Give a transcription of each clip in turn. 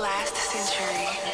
last century.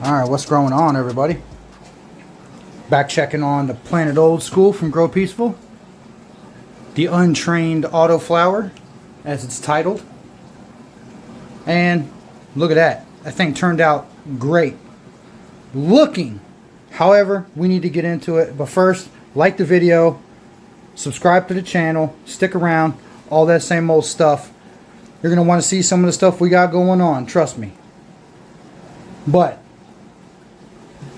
Alright, what's going on, everybody? Back checking on the Planet Old School from Grow Peaceful. The Untrained Autoflower, as it's titled. And look at that. That thing turned out great looking. However, we need to get into it. But first, like the video, subscribe to the channel, stick around, all that same old stuff. You're going to want to see some of the stuff we got going on, trust me. But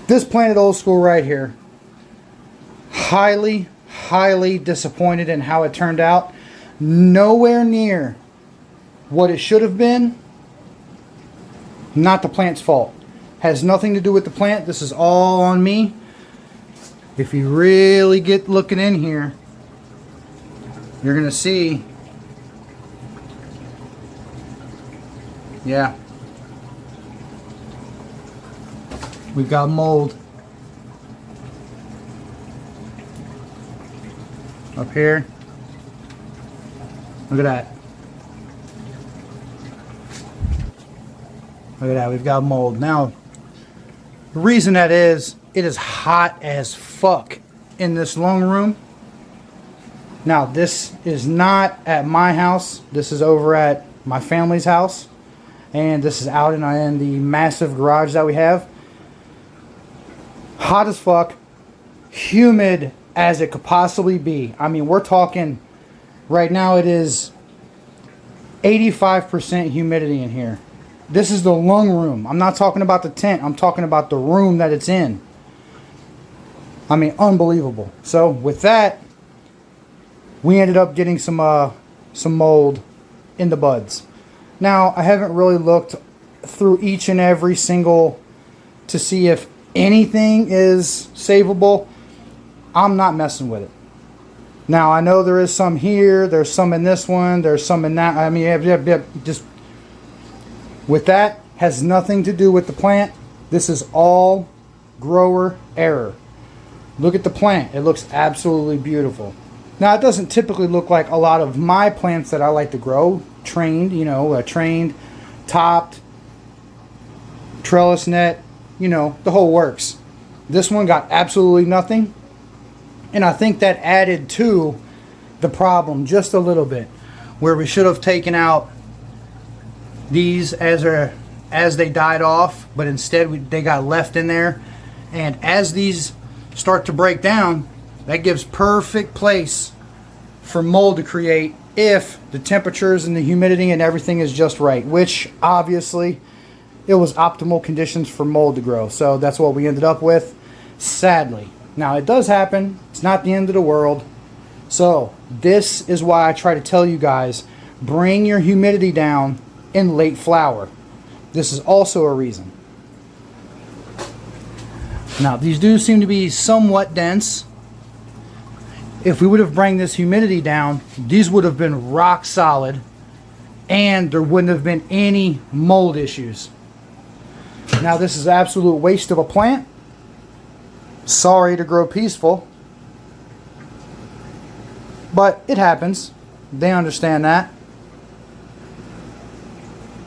this Planet Old School right here, highly disappointed in how it turned out. Nowhere near what it should have been. Not the plant's fault. Has nothing to do with the plant. This is all on me. If you really get looking in here, you're going to see, yeah, we've got mold up here. Look at that. Look at that. We've got mold. Now, the reason that is, it is hot as fuck in this long room. Now, this is not at my house. This is over at my family's house. And this is out in the massive garage that we have. Hot as fuck. Humid as it could possibly be. I mean, we're talking, right now it is 85% humidity in here. This is the lung room. I'm not talking about the tent. I'm talking about the room that it's in. I mean, unbelievable. So with that, we ended up getting some mold in the buds. Now, I haven't really looked through each and every single to see if anything is savable. I'm not messing with it. Now, I know there is some here. There's some in this one. There's some in that. I mean, just with that, has nothing to do with the plant. This is all grower error. Look at the plant. It looks absolutely beautiful. Now, it doesn't typically look like a lot of my plants that I like to grow. Trained, you know, trained, topped, trellis net, you know, the whole works. This one got absolutely nothing. And I think that added to the problem just a little bit. Where we should have taken out these as they died off, but instead they got left in there. And as these start to break down, that gives perfect place for mold to create if the temperatures and the humidity and everything is just right, which obviously it was optimal conditions for mold to grow. So that's what we ended up with, sadly. Now, it does happen. It's not the end of the world. So this is why I try to tell you guys, bring your humidity down in late flower. This is also a reason. Now, these do seem to be somewhat dense. If we would have bring this humidity down, these would have been rock solid and there wouldn't have been any mold issues. Now, this is an absolute waste of a plant. Sorry to Grow Peaceful, but it happens. They understand that.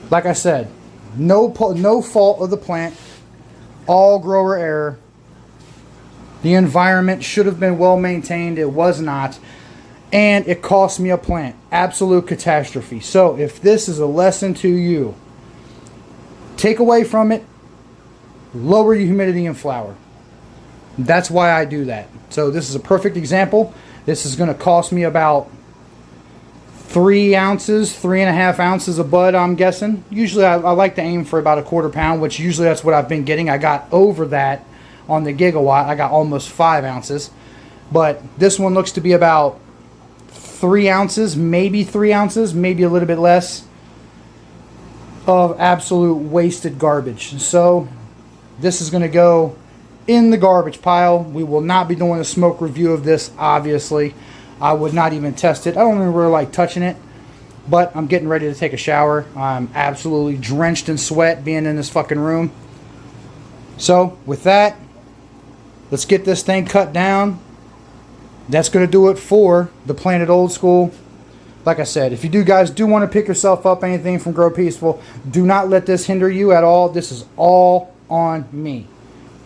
Like I said, no fault of the plant, all grower error. The environment should have been well maintained. It was not. And it cost me a plant. Absolute catastrophe. So if this is a lesson to you, take away from it, lower your humidity in flower. That's why I do that. So this is a perfect example. This is going to cost me about 3 ounces, 3.5 ounces of bud, I'm guessing. Usually I like to aim for about a 1/4 pound, which usually that's what I've been getting. I got over that on the gigawatt. I got almost 5 ounces. But this one looks to be about 3 ounces, maybe 3 ounces, maybe a little bit less of absolute wasted garbage. So this is going to go in the garbage pile. We will not be doing a smoke review of this, obviously. I would not even test it. I don't even really like touching it, but I'm getting ready to take a shower. I'm absolutely drenched in sweat being in this fucking room. So with that, let's get this thing cut down. That's going to do it for the Planet Old School. Like I said, if you guys do want to pick yourself up anything from Grow Peaceful, do not let this hinder you at all. This is all on me.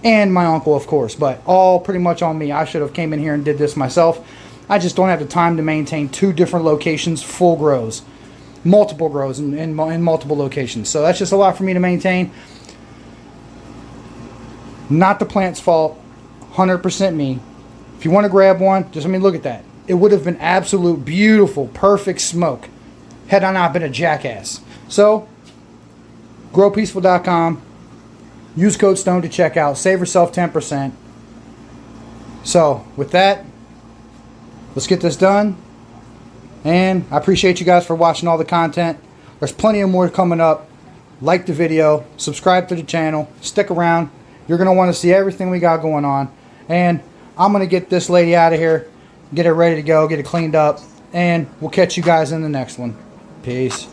And my uncle, of course, but all pretty much on me. I should have came in here and did this myself. I just don't have the time to maintain 2 different locations full grows. multiple grows in multiple locations. So that's just a lot for me to maintain. Not the plant's fault, 100% me. If you want to grab one, just let me look at that. It would have been absolute beautiful, perfect smoke had I not been a jackass. So, growpeaceful.com. Use code STONE to check out. Save yourself 10%. So, with that, let's get this done. And I appreciate you guys for watching all the content. There's plenty of more coming up. Like the video. Subscribe to the channel. Stick around. You're going to want to see everything we got going on. And I'm going to get this lady out of here. Get it ready to go. Get it cleaned up. And we'll catch you guys in the next one. Peace.